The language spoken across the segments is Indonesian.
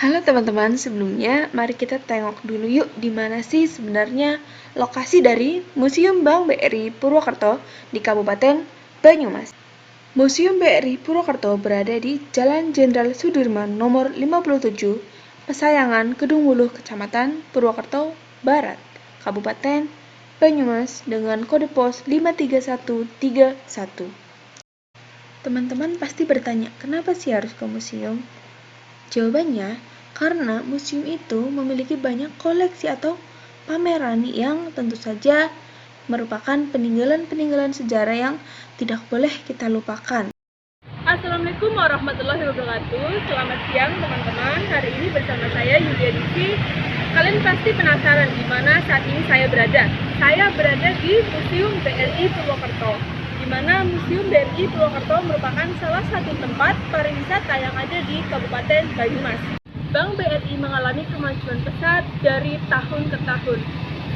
Halo teman-teman, sebelumnya mari kita tengok dulu yuk di mana sih sebenarnya lokasi dari Museum Bank BRI Purwokerto di Kabupaten Banyumas. Museum BRI Purwokerto berada di Jalan Jenderal Sudirman nomor 57, Pesayangan Kedung Wuluh, Kecamatan Purwokerto Barat, Kabupaten Banyumas dengan kode pos 53131. Teman-teman pasti bertanya, kenapa sih harus ke museum? Jawabannya, karena museum itu memiliki banyak koleksi atau pameran yang tentu saja merupakan peninggalan-peninggalan sejarah yang tidak boleh kita lupakan. Assalamualaikum warahmatullahi wabarakatuh. Selamat siang teman-teman. Hari ini bersama saya Yulia Diki. Kalian pasti penasaran di mana saat ini saya berada. Saya berada di Museum BRI Purwokerto, di mana Museum BRI Purwokerto merupakan salah satu tempat pariwisata yang ada di Kabupaten Banyumas. Bank BRI mengalami kemajuan pesat dari tahun ke tahun.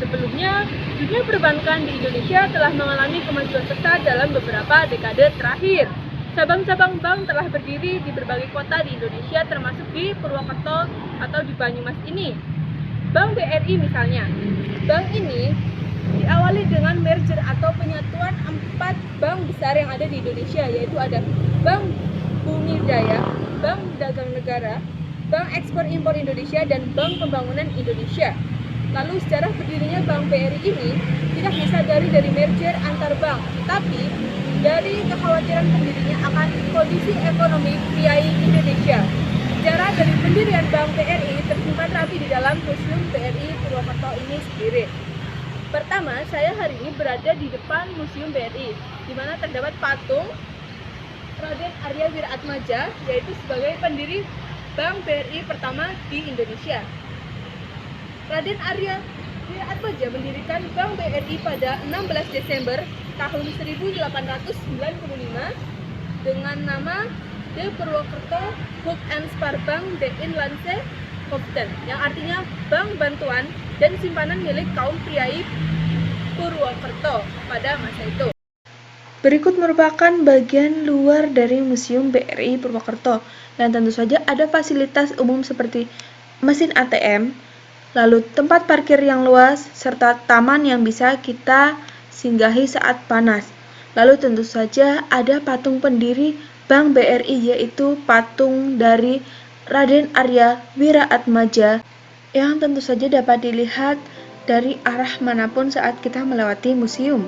Sebelumnya, dunia perbankan di Indonesia telah mengalami kemajuan pesat dalam beberapa dekade terakhir. Cabang-cabang bank telah berdiri di berbagai kota di Indonesia, termasuk di Purwokerto atau di Banyumas ini. Bank BRI misalnya. Bank ini diawali dengan merger atau penyatuan 4 bank besar yang ada di Indonesia, yaitu ada Bank Bumi Jaya, Bank Dagang Negara, Bank Ekspor Impor Indonesia, dan Bank Pembangunan Indonesia. Lalu sejarah berdirinya Bank BRI ini tidak disadari dari merger antar bank, tetapi dari kekhawatiran pendirinya akan kondisi ekonomi priai Indonesia. Sejarah dari pendirian Bank BRI tersimpan rapi di dalam Museum BRI Purwokerto ini sendiri. Pertama, saya hari ini berada di depan Museum BRI, di mana terdapat patung Raden Arya Wiraatmaja, yaitu sebagai pendiri Bank BRI pertama di Indonesia. Raden Arya Wiraatmaja mendirikan Bank BRI pada 16 Desember tahun 1895 dengan nama De Purwokerto Hoek en Spaarbank de Inlandse Hoofden, yang artinya Bank Bantuan dan Simpanan milik kaum priai Purwokerto pada masa itu. Berikut merupakan bagian luar dari Museum BRI Purwokerto, dan tentu saja ada fasilitas umum seperti mesin ATM, lalu tempat parkir yang luas, serta taman yang bisa kita singgahi saat panas. Lalu tentu saja ada patung pendiri Bank BRI, yaitu patung dari Raden Arya Wiraatmaja yang tentu saja dapat dilihat dari arah manapun saat kita melewati museum.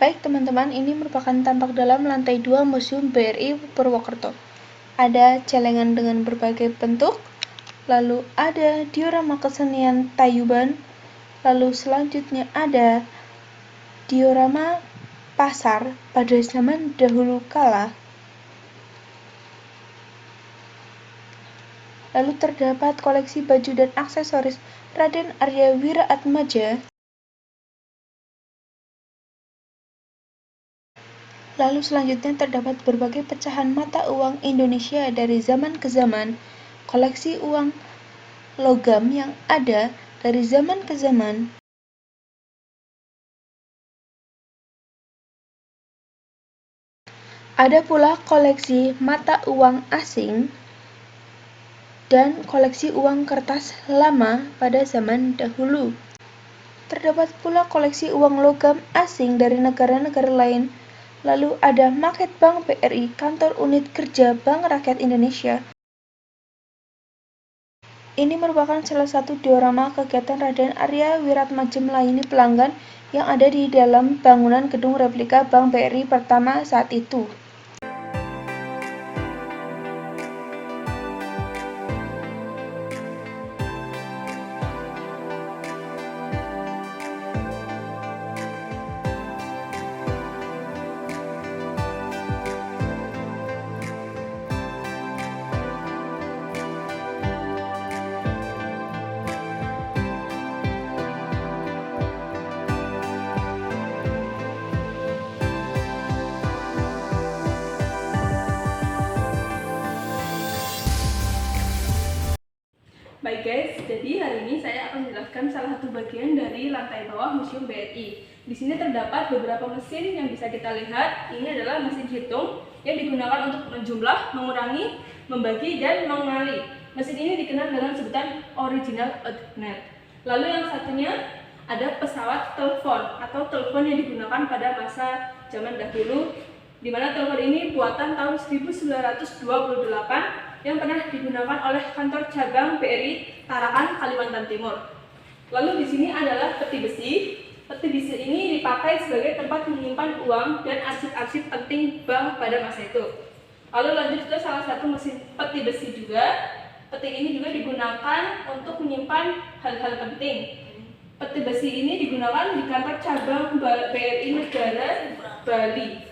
Baik teman-teman, ini merupakan tampak dalam lantai 2 Museum BRI Purwokerto. Ada celengan dengan berbagai bentuk, lalu ada diorama kesenian Tayuban, lalu selanjutnya ada diorama pasar pada zaman dahulu kala. Lalu terdapat koleksi baju dan aksesoris Raden Arya Wiraatmaja. Lalu selanjutnya terdapat berbagai pecahan mata uang Indonesia dari zaman ke zaman, koleksi uang logam yang ada dari zaman ke zaman. Ada pula koleksi mata uang asing dan koleksi uang kertas lama pada zaman dahulu. Terdapat pula koleksi uang logam asing dari negara-negara lain. Lalu ada maket Bank BRI, kantor unit kerja Bank Rakyat Indonesia. Ini merupakan salah satu diorama kegiatan Raden Arya Wiraatmaja melayani pelanggan yang ada di dalam bangunan gedung replika Bank BRI pertama saat itu. ini saya akan menjelaskan salah satu bagian dari lantai bawah Museum BRI. Di sini terdapat beberapa mesin yang bisa kita lihat. Ini adalah mesin hitung yang digunakan untuk menjumlah, mengurangi, membagi, dan mengali. Mesin ini dikenal dengan sebutan original Earthnet. Lalu yang satunya ada pesawat telepon atau telepon yang digunakan pada masa zaman dahulu, di mana telepon ini buatan tahun 1928 yang pernah digunakan oleh kantor cabang BRI Tarakan, Kalimantan Timur. Lalu di sini adalah peti besi. Peti besi ini dipakai sebagai tempat menyimpan uang dan arsip-arsip penting bank pada masa itu. Lalu lanjut ke salah satu mesin peti besi juga. Peti ini juga digunakan untuk menyimpan hal-hal penting. Peti besi ini digunakan di kantor cabang BRI Negara Bali.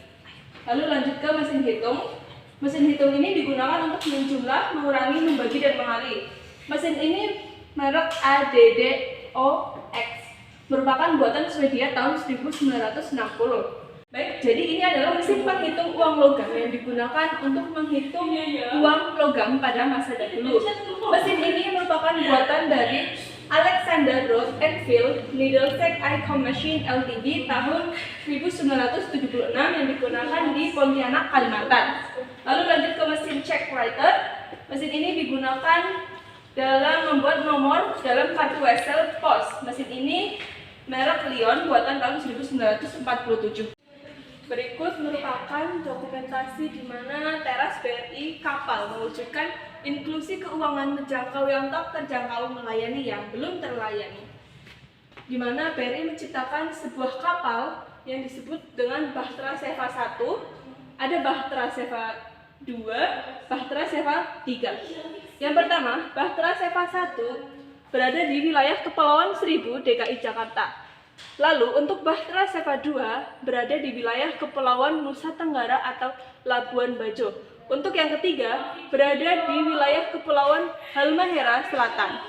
Lalu lanjut ke mesin hitung. Mesin hitung ini digunakan untuk menjumlah, mengurangi, membagi, dan mengali. Mesin ini merek ADDOX, merupakan buatan Swedia tahun 1960. Baik, jadi ini adalah mesin penghitung uang logam yang digunakan untuk menghitung uang logam pada masa dahulu. Mesin ini merupakan buatan dari Alexander Roth and Phil Middlesex Icon Machine Ltd tahun 1976 yang digunakan di Pontianak, Kalimantan. Lalu lanjut ke mesin check writer. Mesin ini digunakan dalam membuat nomor dalam kartu wesel pos. Mesin ini merek Lion buatan tahun 1947. Berikut merupakan dokumentasi di mana teras BRI kapal mewujudkan inklusi keuangan terjangkau yang tak terjangkau melayani yang belum terlayani. Di mana BRI menciptakan sebuah kapal yang disebut dengan Bahtera Seva 1, ada Bahtera Seva 2, Bahtera Seva 3. Yang pertama, Bahtera Seva 1 berada di wilayah Kepulauan Seribu, DKI Jakarta. Lalu untuk Bahtera Seva 2 berada di wilayah Kepulauan Nusa Tenggara atau Labuan Bajo. Untuk yang ketiga berada di wilayah Kepulauan Halmahera Selatan.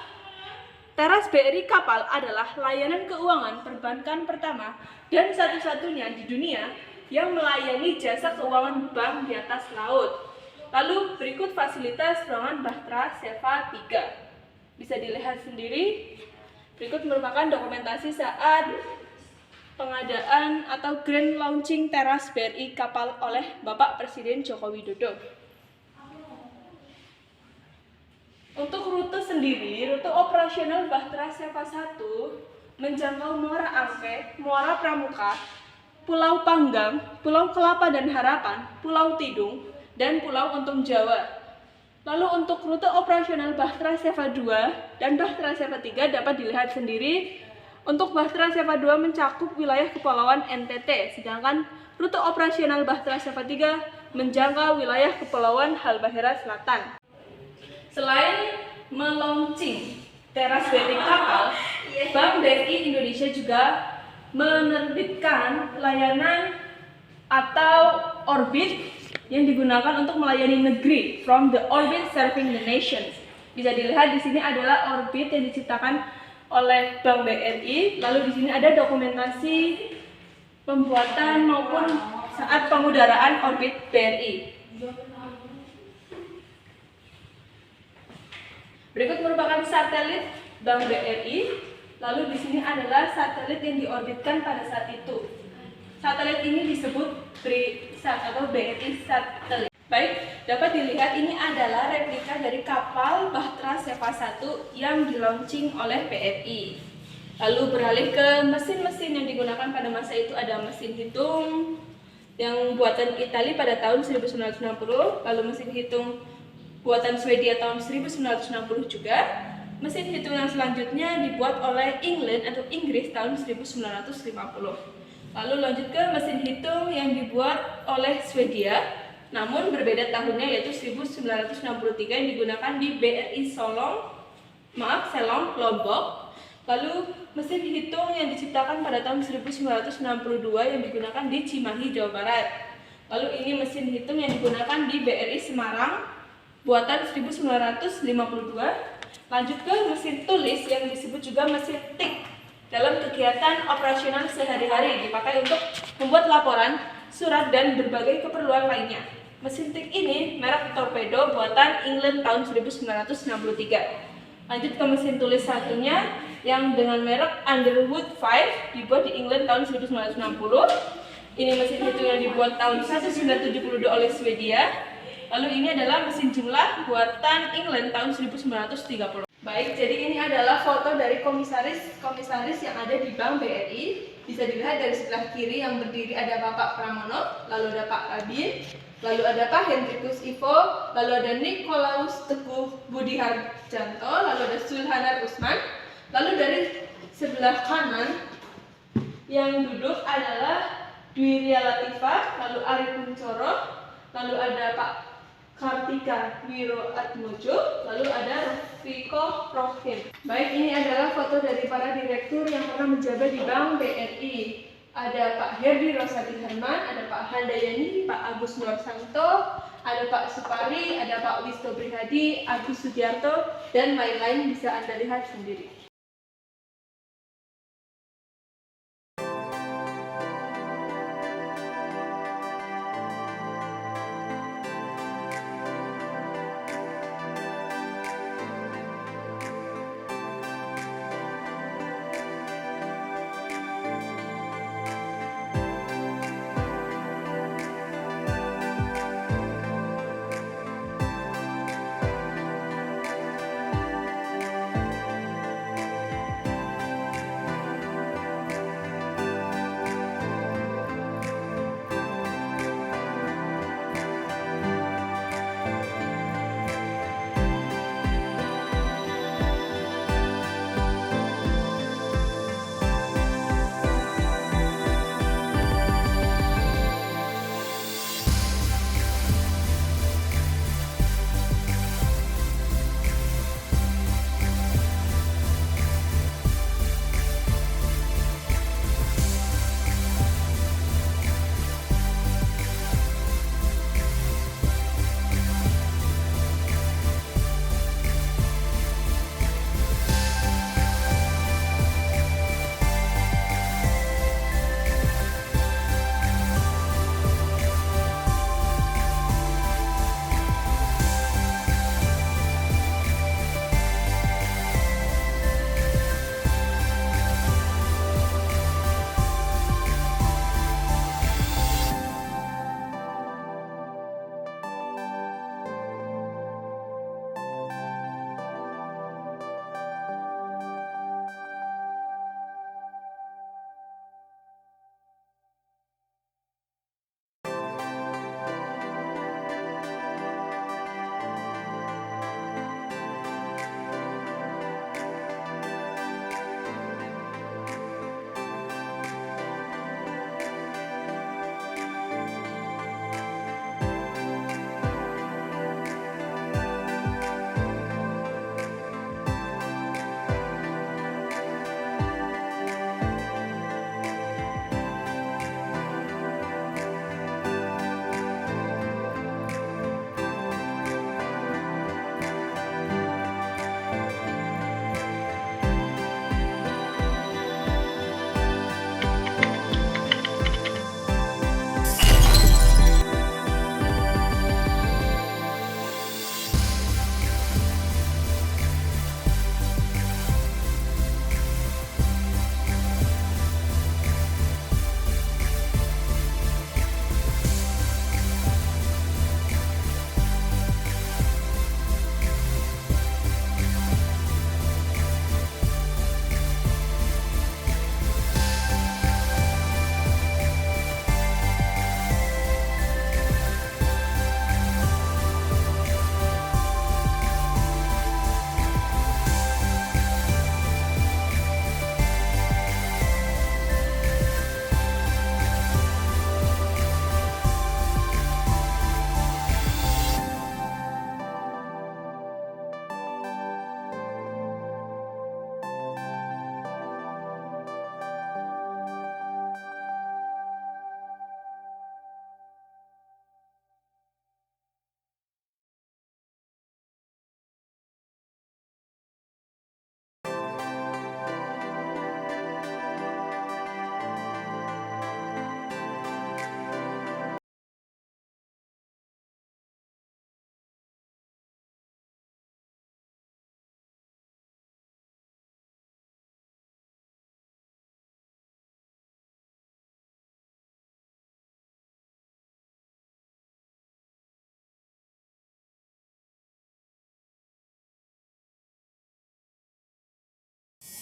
Teras BRI Kapal adalah layanan keuangan perbankan pertama dan satu-satunya di dunia yang melayani jasa keuangan bank di atas laut. Lalu berikut fasilitas ruangan Bahtera Seva 3. Bisa dilihat sendiri. Berikut merupakan dokumentasi saat pengadaan atau grand launching teras BRI Kapal oleh Bapak Presiden Joko Widodo. Untuk rute sendiri, rute operasional Bahtera Seva 1 menjangkau Muara Angke, Muara Pramuka, Pulau Panggang, Pulau Kelapa dan Harapan, Pulau Tidung, dan Pulau Untung Jawa. Lalu untuk rute operasional Bahtera Seva 2 dan Bahtera Seva 3 dapat dilihat sendiri. Untuk Bahtera Seva 2 mencakup wilayah Kepulauan NTT, sedangkan rute operasional Bahtera Seva 3 menjangkau wilayah Kepulauan Halmahera Selatan. Selain melaunching teras BRI Kapal, Bank BRI Indonesia juga menerbitkan layanan atau orbit yang digunakan untuk melayani negeri, from the orbit serving the nations. Bisa dilihat di sini adalah orbit yang diciptakan oleh Bank BRI. Lalu di sini ada dokumentasi pembuatan maupun saat pengudaraan orbit BRI. Berikut merupakan satelit Bank BRI. Lalu di sini adalah satelit yang diorbitkan pada saat itu. Satelit ini disebut BRISAT atau BRI Satelit. Baik, dapat dilihat ini adalah replika dari kapal Bahtera Seva 1 yang dilaunching oleh BRI. Lalu beralih ke mesin-mesin yang digunakan pada masa itu, ada mesin hitung yang buatan Italia pada tahun 1960, lalu mesin hitung buatan Swedia tahun 1960 juga. Mesin hitung yang selanjutnya dibuat oleh England atau Inggris tahun 1950. Lalu lanjut ke mesin hitung yang dibuat oleh Swedia, namun berbeda tahunnya, yaitu 1963 yang digunakan di BRI Selong, Lombok. Lalu mesin hitung yang diciptakan pada tahun 1962 yang digunakan di Cimahi, Jawa Barat. Lalu ini mesin hitung yang digunakan di BRI Semarang, buatan 1952. Lanjut ke mesin tulis yang disebut juga mesin tik. Dalam kegiatan operasional sehari-hari dipakai untuk membuat laporan, surat, dan berbagai keperluan lainnya. Mesin tik ini merek torpedo buatan England tahun 1963. Lanjut ke mesin tulis satunya yang dengan merek Underwood 5, dibuat di England tahun 1960. Ini mesin hitung yang dibuat tahun 1972 oleh Swedia. Lalu ini adalah mesin jumlah buatan England tahun 1930. Baik, jadi ini adalah foto dari komisaris yang ada di Bank BRI. Bisa dilihat dari sebelah kiri yang berdiri ada Bapak Pramono, lalu ada Pak Rabin, lalu ada Pak Hendrikus Ivo, lalu ada Nikolaus Teguh Budi Harjanto, lalu ada Sulhanar Usman. Lalu dari sebelah kanan yang duduk adalah Dwi Ria Latifah, lalu Ari Kuncoro, lalu ada Pak Kartika Wiroatmojo, lalu ada Rafiko Rohim. Baik, ini adalah foto dari para direktur yang pernah menjabat di Bank BRI. Ada Pak Herdi Rosadi Herman, ada Pak Handayani, Pak Agus Nursanto, ada Pak Supari, ada Pak Wisto Prihadi, Agus Sudiarto, dan lain-lain bisa Anda lihat sendiri.